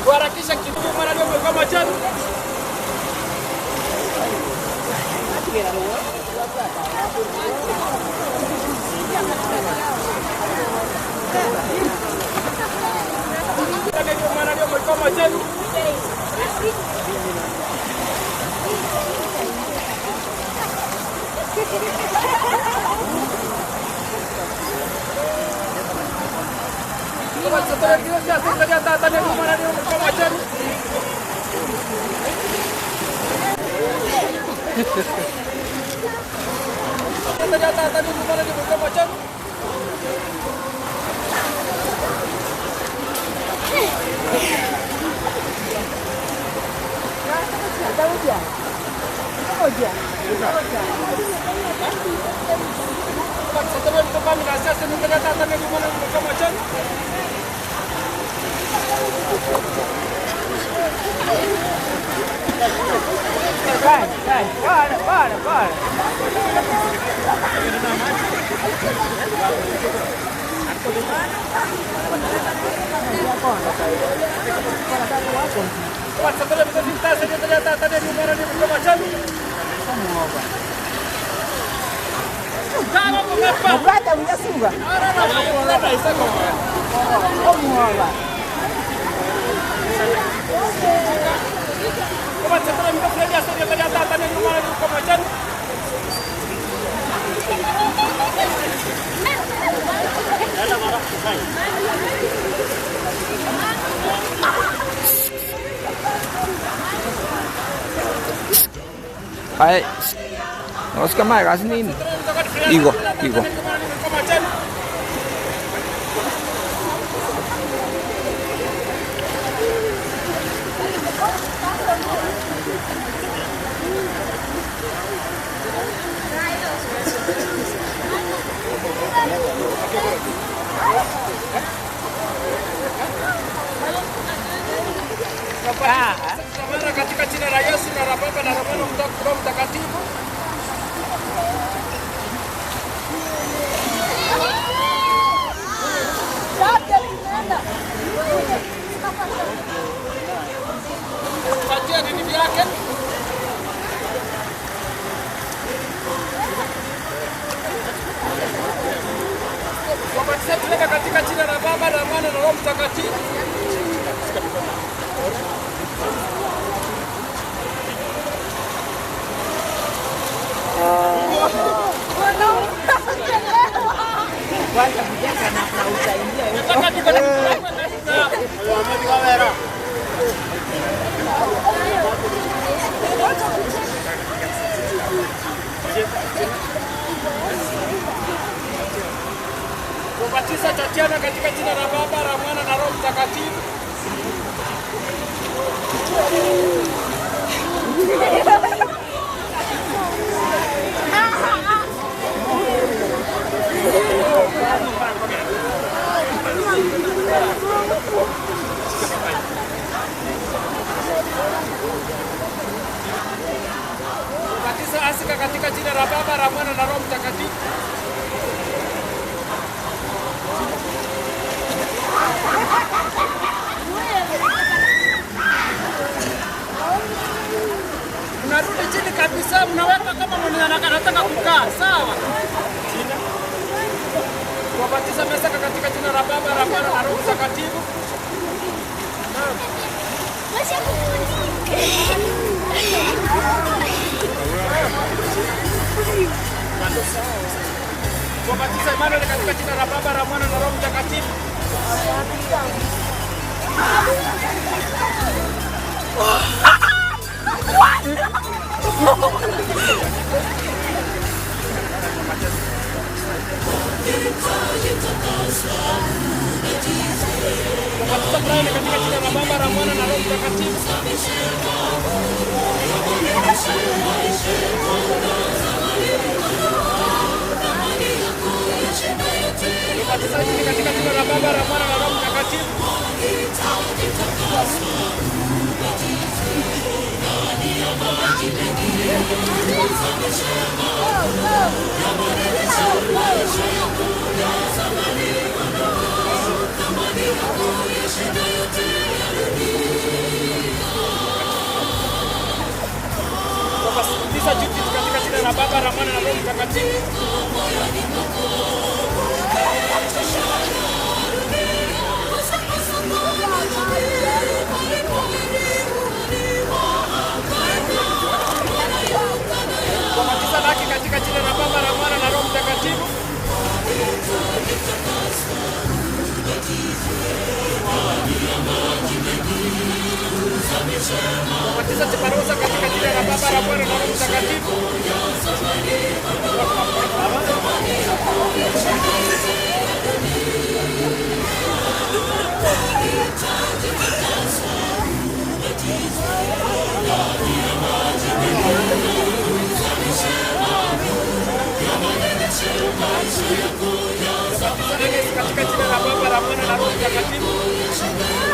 Kuharakisha kidogo mara ndio kwa majani. Mara ndio kwa majani. Hai, oscar mai kasih ini. Igo. Katika jina la Yesu na la Baba na la Mwana na Roho Mtakatifu. Patia nini vyake? Wapatisa katika jina la Baba na la Mwana na Roho Mtakatifu. Ubatizo Tatiana katika jina la Baba, la Mwana na Roho Mtakatifu. Ubatizo Asika katika jina la Baba, la Mwana na Roho Mtakatifu. Mnarudi chini kabisa, mnaweka kama mnataka kukaa, sawa? Wabatiza Mesaka katika jina la Baba, la Mwana na Roho Mtakatifu. Wabatiza Emmanuel katika jina la Baba, la Mwana na Roho Mtakatifu. Wabatiza Brian katika jina la Baba, la Mwana na Roho Mtakatifu. Wabatiza Jimmy katika jina la Baba, la Mwana na Roho Mtakatifu. Wabatiza Judith katika jina la Baba, la Mwana na Roho Mtakatifu. Wabatiza Laki katika jina la Baba, la Mwana na Roho Mtakatifu. Wabatiza Tiparosa katika jina la Baba, la Mwana na Roho Mtakatifu. Katika jina la Baba, la Mwana na Roho Mtakatifu.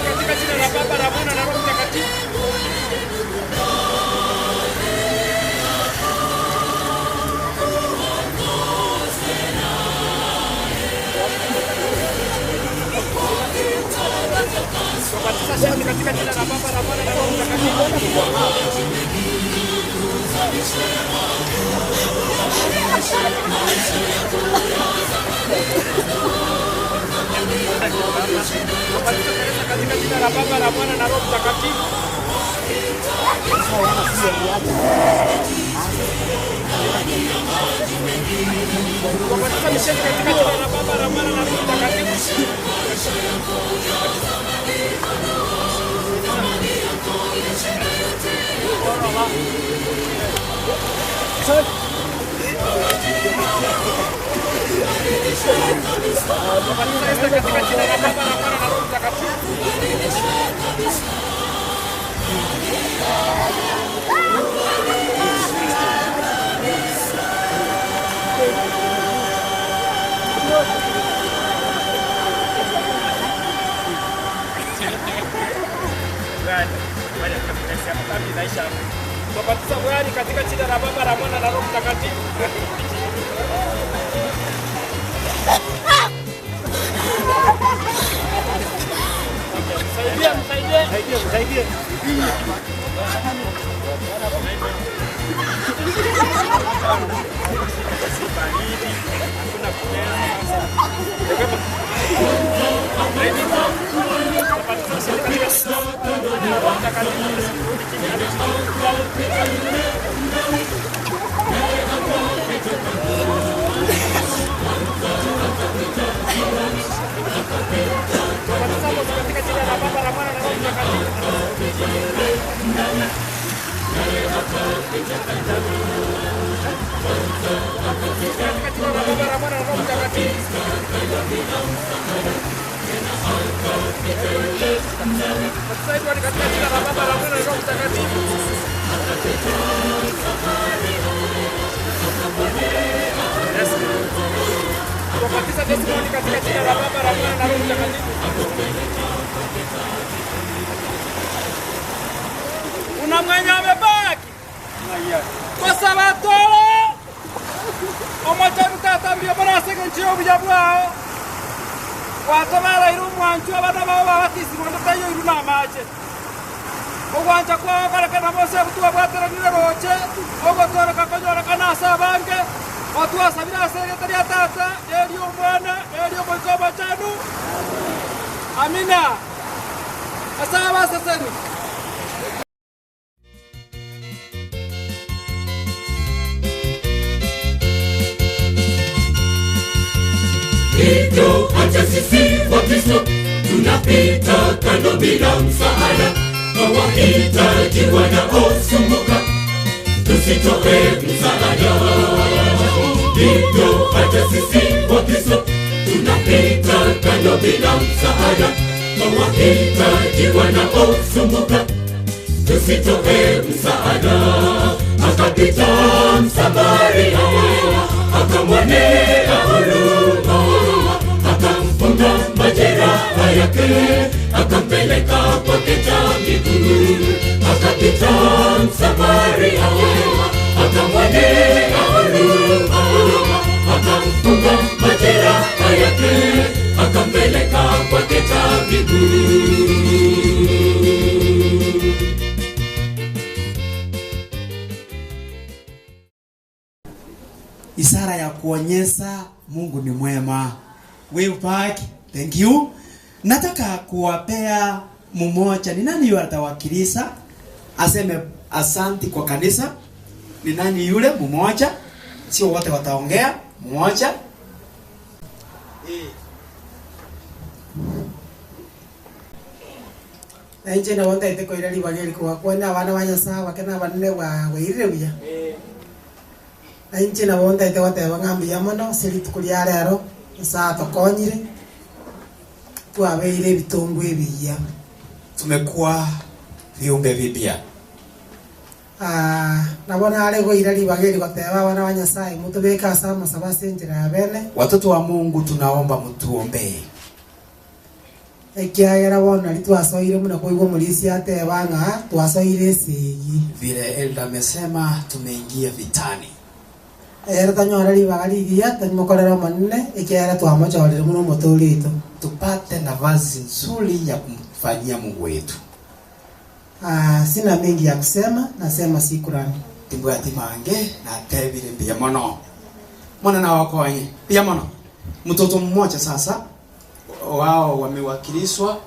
Katika jina la Baba, la Mwana na Roho Mtakatifu. Wabatiza Shani katika jina la Baba, la Mwana na Roho Mtakatifu. Wabatiza Teresa katika jina la Baba, la Mwana na Roho Mtakatifu. Wabatiza Misheni katika jina la Baba, la Mwana na Roho Mtakatifu. Wabatiza Esta katika jina la Baba, la Mwana na Roho Mtakatifu. Wabatiza Bwana katika jina la Baba, la Mwana na Roho Mtakatifu. Msaidie. Hakuna Kuna mwenye amebaki kwa sabatolo omojaru tatambia barasege nchio bujabwao watabara iru mwanchu abana babo babatisi ngondo tayo iru namaje ogwanja kwa karekana bose butuwa bwateranire roche ogotora kakonyora kana sabange otuwa sabira secretary atata elio mwana elio boikoba chanu amina asaba saseni hivyo hata sisi Wakristo tunapita kando bila msaada kwa wahitaji wanaosumbuka, tusitoe msaada. Hivyo hata sisi Wakristo tunapita kando bila msaada kwa wahitaji wanaosumbuka, tusitoe msaada. Akapita Msamaria akamwonea huruma, akamfunga majeraha yake, akampeleka kwake tabibu. Akapita Msamaria akamwonea huruma, akamfunga majeraha yake, akampeleka kwake tabibu. Ishara ya kuonyesha Mungu ni mwema. Wave back. Thank you. Nataka kuwapea mmoja. Ni nani yule atawakilisha? Aseme asanti kwa kanisa. Ni nani yule mmoja? Sio wote wataongea. Mmoja. Nje na wote iteko ile libageli kwa kwenda wana wanya sawa kana banne wa weire buya. Nje na wote iteko teba ngambi yamono silitukulia rero saa tokonyire twabeire bitungu ebiya. Tumekuwa viumbe vipya. Nabona ale goira libageli kwa teba wana wanya sai mutubeka sama sabase njira ya bene. Watoto wa Mungu tunaomba mtuombee. Ekiagera wona litwasoire muna koigwa mulisi atebanga twasoire sigi. Vile Elda amesema tumeingia vitani. Era tanyora libagali dia tanimokorera manne ekiagera twamochorere muno mutulito tupate nafasi nzuri ya kumfanyia Mungu wetu. Sina mengi ya kusema, nasema shukrani. Timbo ya timange na tebile pia mono. Mwana na wako wanye. Pia mono. Mtoto mmoja sasa wao wamewakilishwa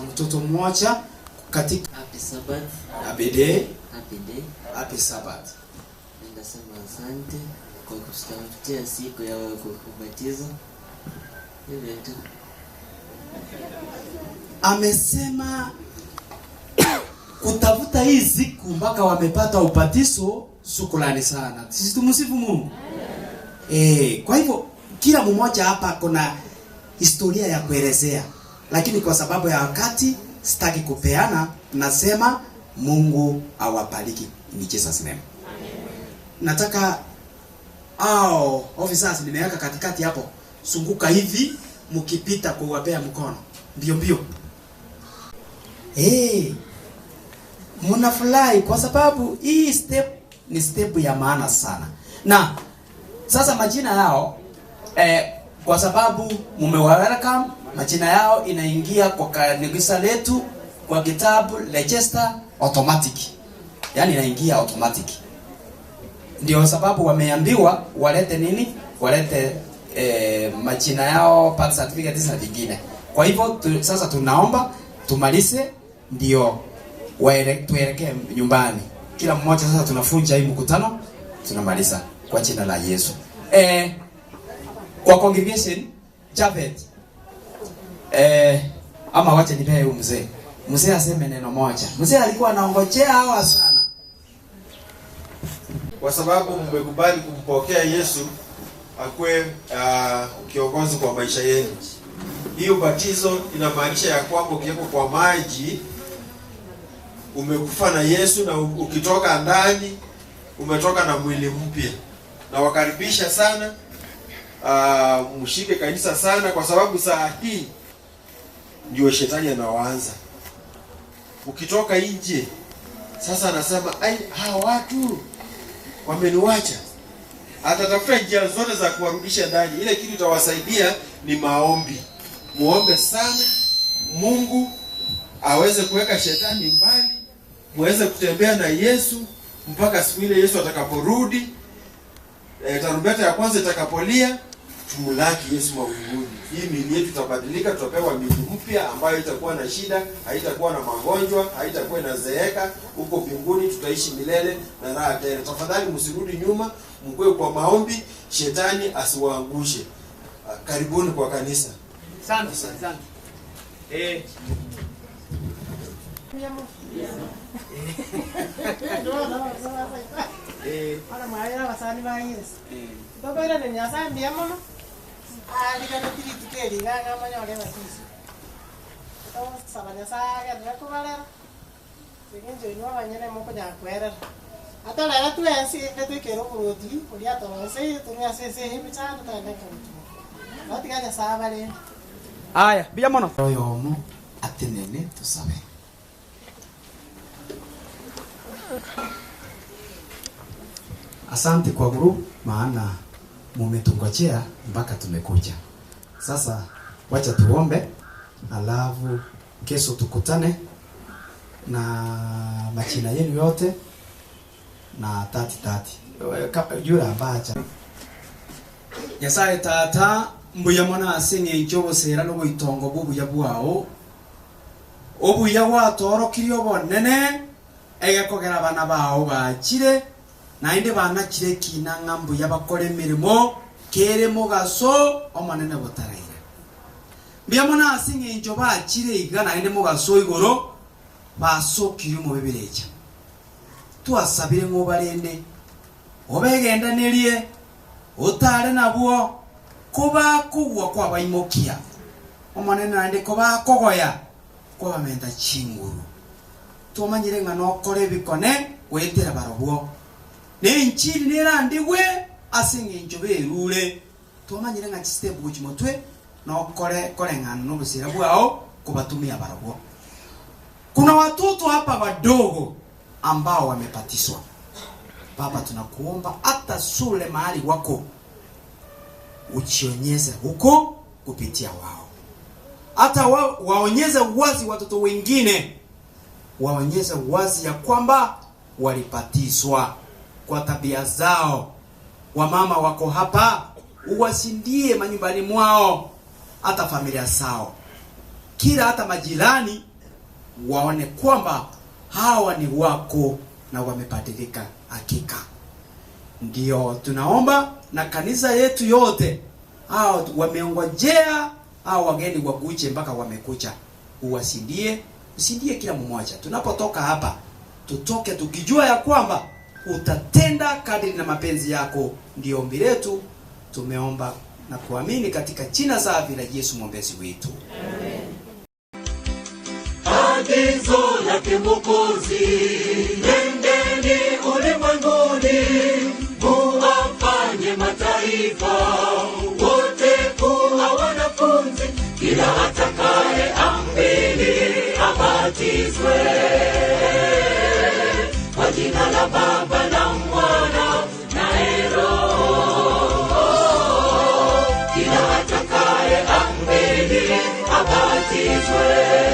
mtoto mmoja katika Happy Sabbath. Happy day. Happy day. Happy Sabbath. Ninasema asante kwa kustaafutia siku ya kubatizo. Hivyo tu. Amesema kutafuta hii siku mpaka wamepata ubatizo, shukrani sana. Sisi tumsifu Mungu. Kwa hivyo kila mmoja hapa kuna historia ya kuelezea, lakini kwa sababu ya wakati sitaki kupeana. Nasema Mungu awabariki in Jesus name. Nataka officers nimeweka katikati hapo, sunguka hivi mkipita kuwapea mkono mbio mbio. Mnafurahi kwa sababu hii step ni step ya maana sana. Na sasa majina yao kwa sababu welcome, majina yao inaingia kwa kanisa letu kwa kitabu register automatic. Yaani inaingia automatic. Ndio sababu wameambiwa walete nini? Walete majina yao, birth certificate na vingine. Kwa hivyo sasa tunaomba tumalize ndio tuelekee nyumbani. Kila mmoja sasa tunafunja hii mkutano, tunamaliza kwa jina la Yesu. Kwa congregation Javed ama wacha nipee huyu mzee. Mzee aseme neno moja. Mzee alikuwa anaongojea hawa sana. Kwa sababu mmekubali kumpokea Yesu akwe kiongozi kwa maisha yenu. Hiyo batizo inamaanisha ya kwamba ukiwekwa kwa maji umekufa na Yesu, na ukitoka ndani umetoka na mwili mpya. Na wakaribisha sana, mshike kanisa sana, kwa sababu saa hii ndio shetani anawaanza. Ukitoka nje sasa anasema hawa watu wameniwacha. Atatafuta njia zote za kuwarudisha ndani. Ile kitu itawasaidia ni maombi. Muombe sana Mungu aweze kuweka shetani mbali, muweze kutembea na Yesu mpaka siku ile Yesu atakaporudi, tarumbeta ya kwanza itakapolia, tumulaki Yesu mawinguni. Hii miili yetu itabadilika, tutapewa miili mpya ambayo itakuwa na shida, haitakuwa na magonjwa, haitakuwa inazeeka. Huko mbinguni tutaishi milele na raha tena. Tafadhali msirudi nyuma, mkue kwa maombi, shetani asiwaangushe. Karibuni kwa kanisa. Asante. Ahora me voy a pasar mi maíz. Todo era de ñasa enviamos. Ah, diga no tiri tiri diga ngamo nyore batisi. Entonces sabanya saga de ko valera. Siguen yo no bañera mo ko ya cuera. Hasta la era tu es que te quiero prodi, podía todo ese, tú me haces ese mi chana ta na ko. No te ganas sabale. Aya, biamono. Royo atenene tusabe. Asante kwa group, maana mumetungojea mpaka tumekuja. Sasa wacha tuombe, alafu kesho tukutane na majina yenu yote na 30 yura bacha. Nyasaye tata mbuya mwana asinge injobo sera no itongo bubuya bwao. Obuya watorokirio bonene egekogera bana bao bachire na inde bana kire kina ngambu yabakore mirimo kere mugaso omanene botaraire. Mbuya mwana asinge injoba achire igana inde mugaso igoro basokiri mu bibireja. Tuasabire ngo barende obegenda nerie utare nabwo kuba kugwa kwa baimokia omanene ande kuba kogoya kwa bamenda chinguru tumanyire ngano kore bikone wetera barobwo ne nchiri nerandigwe asinge injobe rure tumanyire nga step guchimotwe no kore ngano no busira bwao kubatumia barobwo. Kuna watoto hapa wadogo ambao wamepatiswa. Baba, tunakuomba hata shule mahali wako uchionyeze huko kupitia wao. Hata waonyeze wazi watoto wengine, waonyeze wazi ya kwamba walipatiswa kwa tabia zao. Wamama wako hapa, uwasindie manyumbani mwao, hata familia zao. Kila hata majirani waone kwamba hawa ni wako na wamebadilika hakika. Ndio tunaomba na kanisa yetu yote, hao wameongojea, hao wageni wakuche mpaka wamekucha. Uwasindie, usindie kila mmoja. Tunapotoka hapa, tutoke tukijua ya kwamba utatenda kadri na mapenzi yako. Ndio ombi letu, tumeomba na kuamini katika jina safi la Yesu mwombezi wetu. Amen. Agizo lake Mwokozi, nendeni ulimwenguni, muwafanye mataifa wote kuwa wanafunzi, kila atakaye amini abatizwe kwa jina la Baba na Mwana na Roho. Kila atakaye amini abatizwe